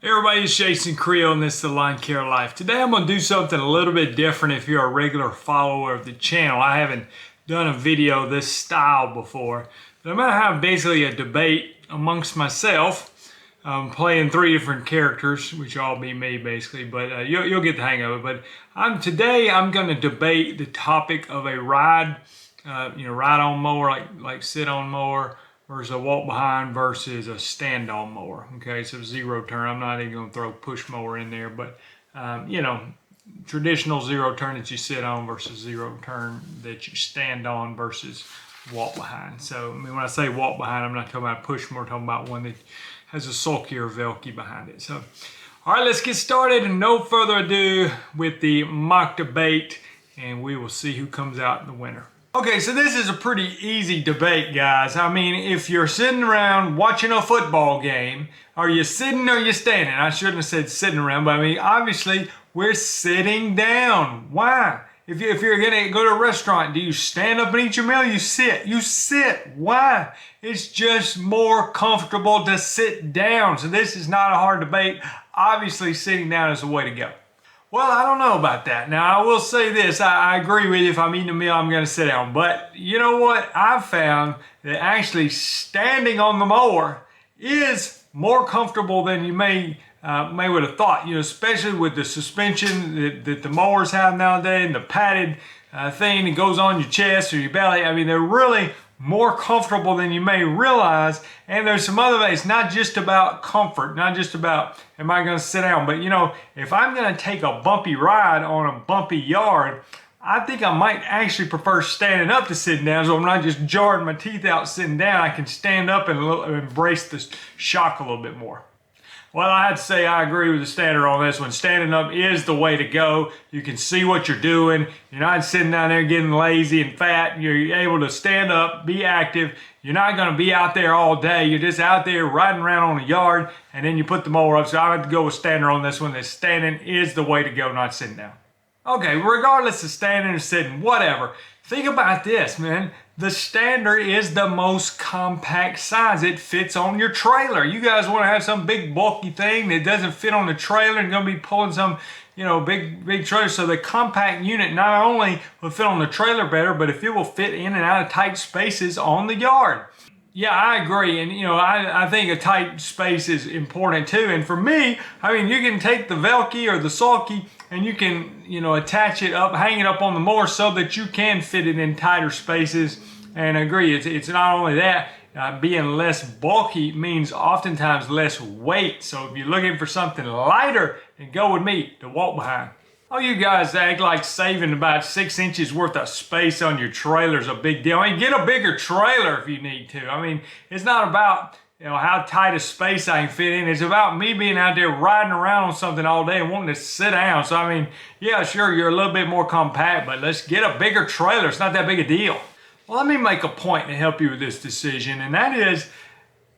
Hey everybody, it's Jason Creel and this is the Lawn Care Life. Today I'm going to do something a little bit different if you're a regular follower of the channel. I haven't done a video this style before. But I'm going to have basically a debate amongst myself. I'm playing three different characters, which all be me basically, but you'll get the hang of it. But today I'm going to debate the topic of a ride on mower, like sit on mower, versus a walk behind versus a stand on mower. Okay, so zero turn. I'm not even going to throw push mower in there, but traditional zero turn that you sit on versus zero turn that you stand on versus walk behind. So I mean, when I say walk behind, I'm not talking about push mower. I'm talking about one that has a sulky or velky behind it. So all right, let's get started, and no further ado with the mock debate, and we will see who comes out the winner. Okay, so this is a pretty easy debate, guys. I mean, if you're sitting around watching a football game, are you sitting or are you standing? I shouldn't have said sitting around, but I mean, obviously, we're sitting down. Why? If you're gonna go to a restaurant, do you stand up and eat your meal? You sit. You sit. Why? It's just more comfortable to sit down. So this is not a hard debate. Obviously, sitting down is the way to go. Well, I don't know about that. Now, I will say this. I agree with you. If I'm eating a meal, I'm going to sit down. But you know what? I've found that actually standing on the mower is more comfortable than you may would have thought. You know, especially with the suspension that the mowers have nowadays and the padded thing that goes on your chest or your belly. I mean, they're really more comfortable than you may realize. And there's some other ways, not just about comfort, not just about am I going to sit down, but you know, if I'm going to take a bumpy ride on a bumpy yard, I think I might actually prefer standing up to sitting down, so I'm not just jarring my teeth out sitting down. I can stand up and embrace the shock a little bit more. Well, I have to say I agree with the standard on this one. Standing up is the way to go. You can see what you're doing. You're not sitting down there getting lazy and fat. You're able to stand up, be active. You're not going to be out there all day. You're just out there riding around on the yard, and then you put the mower up. So I have to go with standard on this one. That standing is the way to go, not sitting down. Okay, regardless of standing or sitting, whatever. Think about this, man. The standard is the most compact size. It fits on your trailer. You guys want to have some big bulky thing that doesn't fit on the trailer and going to be pulling some, big trailer. So the compact unit not only will fit on the trailer better, but if it will fit in and out of tight spaces on the yard. Yeah, I agree. And, I think a tight space is important too. And for me, I mean, you can take the velky or the sulky and you can, attach it up, hang it up on the mower so that you can fit it in tighter spaces. And I agree, it's not only that, being less bulky means oftentimes less weight. So if you're looking for something lighter, then go with me, the walk behind. Oh, you guys act like saving about 6 inches worth of space on your trailer is a big deal. I mean, get a bigger trailer if you need to. I mean, it's not about how tight a space I can fit in. It's about me being out there riding around on something all day and wanting to sit down. So, I mean, yeah, sure, you're a little bit more compact, but let's get a bigger trailer. It's not that big a deal. Well, let me make a point to help you with this decision, and that is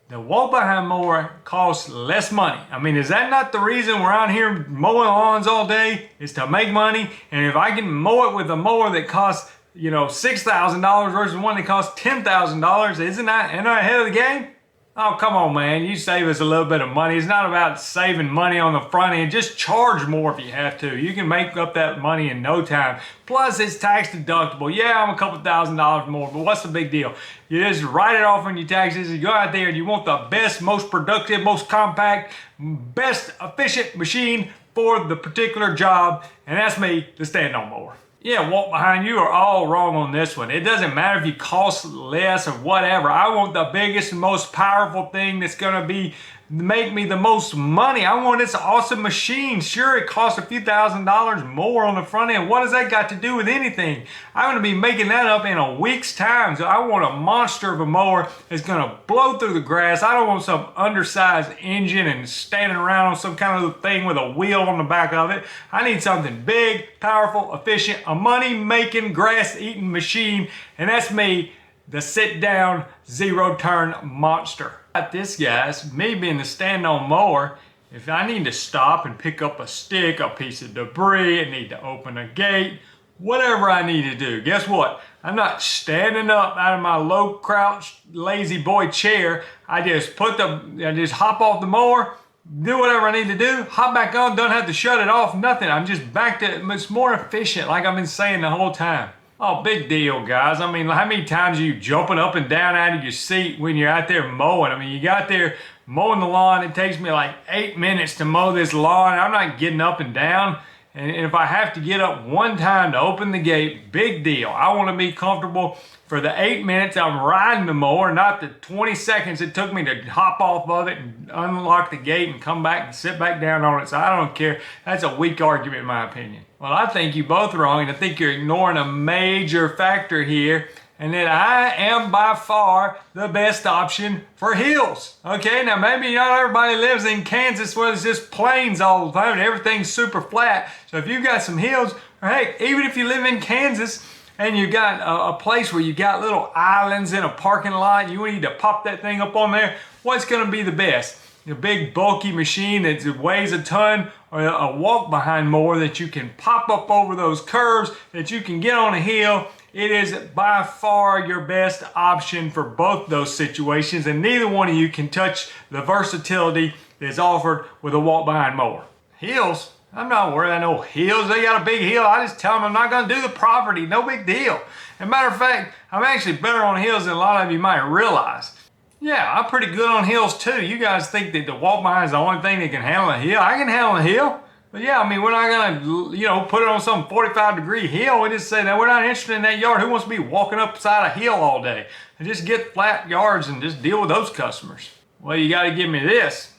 the walk-behind mower costs less money. I mean, is that not the reason we're out here mowing lawns all day? Is to make money. And if I can mow it with a mower that costs, $6,000 versus one that costs $10,000, am I ahead of the game? Oh, come on, man. You save us a little bit of money. It's not about saving money on the front end. Just charge more if you have to. You can make up that money in no time. Plus, it's tax deductible. Yeah, I'm a couple $1,000s more, but what's the big deal? You just write it off on your taxes. You go out there and you want the best, most productive, most compact, best efficient machine for the particular job, and that's me, the stand-on mower. Yeah, walk behind, you are all wrong on this one. It doesn't matter if you cost less or whatever. I want the biggest and most powerful thing that's going to make me the most money. I want this awesome machine. Sure, it costs a few $1,000s more on the front end. What has that got to do with anything? I'm going to be making that up in a week's time. So I want a monster of a mower that's going to blow through the grass. I don't want some undersized engine and standing around on some kind of thing with a wheel on the back of it. I need something big, powerful, efficient, a money-making, grass-eating machine. And that's me, the sit-down, zero-turn monster. Got this, guys, me being the stand-on mower, if I need to stop and pick up a stick, a piece of debris, I need to open a gate, whatever I need to do, guess what? I'm not standing up out of my low crouch lazy boy chair. I just hop off the mower, do whatever I need to do, hop back on, don't have to shut it off, nothing. I'm just back to, it's more efficient, like I've been saying the whole time. Oh, big deal, guys. I mean, how many times are you jumping up and down out of your seat when you're out there mowing? I mean, you got there mowing the lawn. It takes me like 8 minutes to mow this lawn. I'm not getting up and down. And if I have to get up one time to open the gate, big deal. I want to be comfortable for the 8 minutes I'm riding the mower, not the 20 seconds it took me to hop off of it and unlock the gate and come back and sit back down on it. So I don't care. That's a weak argument in my opinion. Well, I think you both wrong, and I think you're ignoring a major factor here, and that I am by far the best option for hills. Okay, now maybe not everybody lives in Kansas where it's just plains all the time and everything's super flat. So if you've got some hills, or heck, even if you live in Kansas and you've got a place where you got little islands in a parking lot, and you need to pop that thing up on there, what's gonna be the best? A big bulky machine that weighs a ton, or a walk-behind mower that you can pop up over those curves, that you can get on a hill. It is by far your best option for both those situations, and neither one of you can touch the versatility that's offered with a walk-behind mower. Hills, I'm not worried about no hills. They got a big hill. I just tell them I'm not going to do the property. No big deal. As a matter of fact, I'm actually better on hills than a lot of you might realize. Yeah, I'm pretty good on hills too. You guys think that the walk-behind is the only thing that can handle a hill. I can handle a hill. But yeah, I mean, we're not gonna, put it on some 45-degree hill. We just say that we're not interested in that yard. Who wants to be walking upside a hill all day? And just get flat yards and just deal with those customers. Well, you gotta give me this.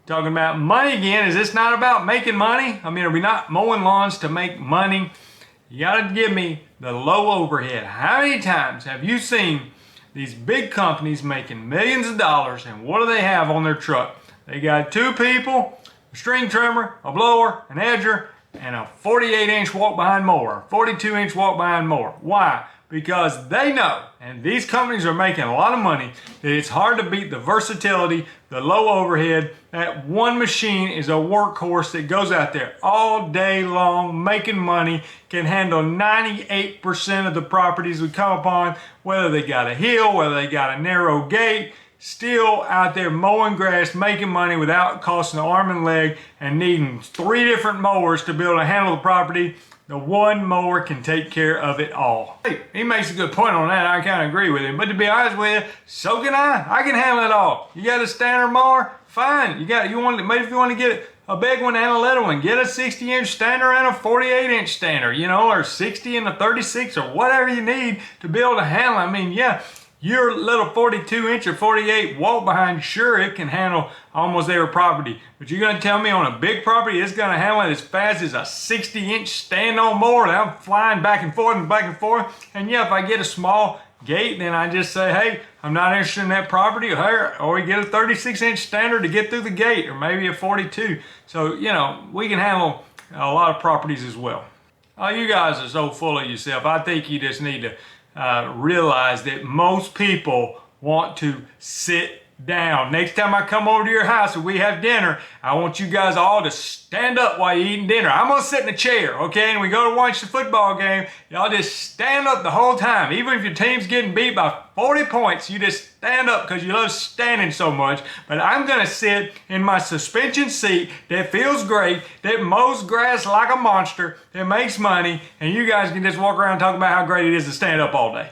Talking about money again, is this not about making money? I mean, are we not mowing lawns to make money? You gotta give me the low overhead. How many times have you seen these big companies making millions of dollars, and what do they have on their truck? They got 2 people, a string trimmer, a blower, an edger, and a 48-inch walk-behind mower, 42-inch walk-behind mower. Why? Because they know, and these companies are making a lot of money, that it's hard to beat the versatility, the low overhead. That one machine is a workhorse that goes out there all day long making money, can handle 98% of the properties we come upon, whether they got a hill, whether they got a narrow gate, still out there mowing grass, making money without costing an arm and leg and needing 3 different mowers to be able to handle the property. The one mower can take care of it all. Hey, he makes a good point on that. I kind of agree with him. But to be honest with you, so can I. I can handle it all. You got a standard mower? Fine. Maybe if you want to get a big one and a little one, get a 60-inch stander and a 48-inch stander, or 60 and a 36 or whatever you need to be able to handle it. I mean, yeah. Your little 42-inch or 48 walk behind, sure, it can handle almost every property. But you're going to tell me on a big property it's going to handle it as fast as a 60-inch stand-on mower that I'm flying back and forth and back and forth? And yeah, if I get a small gate, then I just say, hey, I'm not interested in that property, or we get a 36-inch standard to get through the gate, or maybe a 42. So, we can handle a lot of properties as well. Oh, you guys are so full of yourself. I think you just need to realize that most people want to sit down. Next time I come over to your house and we have dinner, I want you guys all to stand up while you're eating dinner. I'm gonna sit in a chair, okay? And we go to watch the football game. Y'all just stand up the whole time. Even if your team's getting beat by 40 points, you just stand up because you love standing so much. But I'm gonna sit in my suspension seat that feels great, that mows grass like a monster, that makes money, and you guys can just walk around talking about how great it is to stand up all day.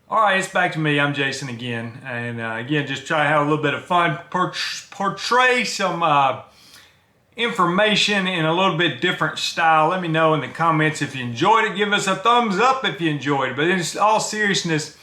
All right, it's back to me. I'm Jason again. And again, just try to have a little bit of fun, portray some information in a little bit different style. Let me know in the comments if you enjoyed it. Give us a thumbs up if you enjoyed it. But in all seriousness,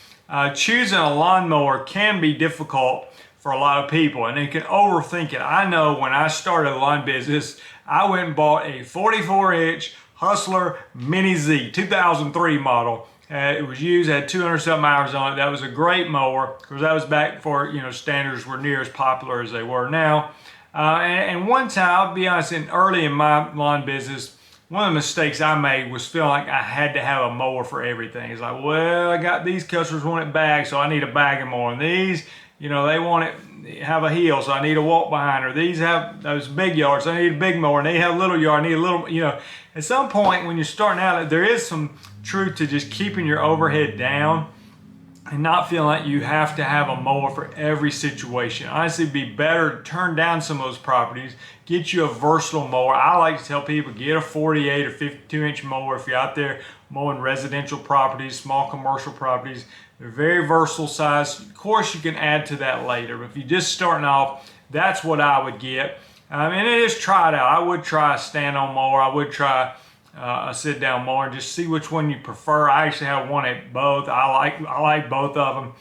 choosing a lawnmower can be difficult for a lot of people, and they can overthink it. I know when I started a lawn business, I went and bought a 44-inch Hustler Mini Z, 2003 model. It was used, had 200-something hours on it. That was a great mower, because that was back before standards were near as popular as they were now. And one time, I'll be honest, early in my lawn business, one of the mistakes I made was feeling like I had to have a mower for everything. It's like, well, I got these customers want it bagged, so I need a bagging mower. And these, they want it have a heel, so I need a walk behind. Or these have those big yards, so I need a big mower. And they have a little yard, I need a little, At some point when you're starting out, there is some truth to just keeping your overhead down and not feeling like you have to have a mower for every situation. Honestly, it'd be better to turn down some of those properties, get you a versatile mower. I like to tell people, get a 48 or 52-inch mower if you're out there mowing residential properties, small commercial properties. They're very versatile size. Of course, you can add to that later, but if you're just starting off, that's what I would get. And it is try it out. I would try a stand-on mower. I would try a sit-down mower, and just see which one you prefer. I actually have one at both. I like both of them.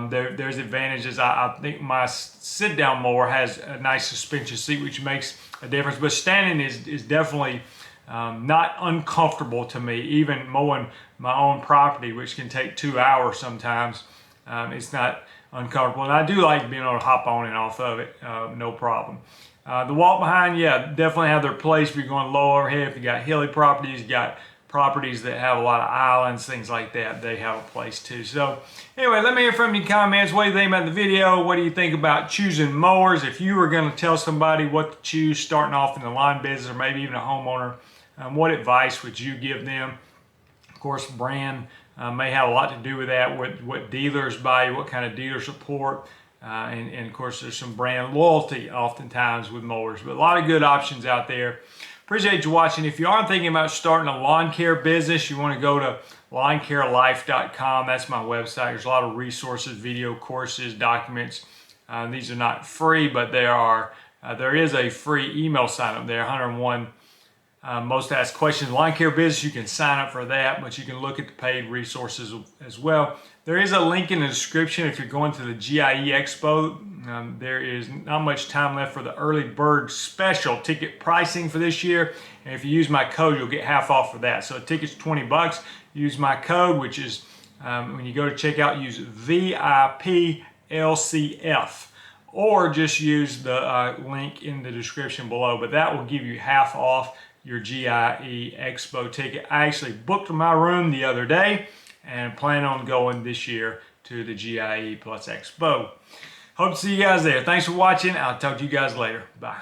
There's advantages. I think my sit-down mower has a nice suspension seat, which makes a difference. But standing is definitely not uncomfortable to me. Even mowing my own property, which can take 2 hours sometimes, it's not uncomfortable. And I do like being able to hop on and off of it, no problem. The walk behind, yeah, definitely have their place if you're going low overhead. If you got hilly properties, you got properties that have a lot of islands, things like that, they have a place too. So anyway, let me hear from you in comments. What do you think about the video? What do you think about choosing mowers? If you were going to tell somebody what to choose starting off in the lawn business, or maybe even a homeowner, what advice would you give them? Of course, brand may have a lot to do with that, what dealers buy you, what kind of dealer support. And of course, there's some brand loyalty oftentimes with mowers, but a lot of good options out there. Appreciate you watching. If you are thinking about starting a lawn care business, you want to go to lawncarelife.com. That's my website. There's a lot of resources, video courses, documents. These are not free, but there is a free email sign up there, 101 most asked questions. Lawn care business, you can sign up for that, but you can look at the paid resources as well. There is a link in the description if you're going to the GIE Expo. There is not much time left for the early bird special ticket pricing for this year. And if you use my code, you'll get half off for that. So the ticket's $20. Use my code, which is, when you go to checkout, use VIPLCF. Or just use the link in the description below. But that will give you half off your GIE Expo ticket. I actually booked my room the other day and plan on going this year to the GIE Plus Expo. Hope to see you guys there. Thanks for watching. I'll talk to you guys later. Bye.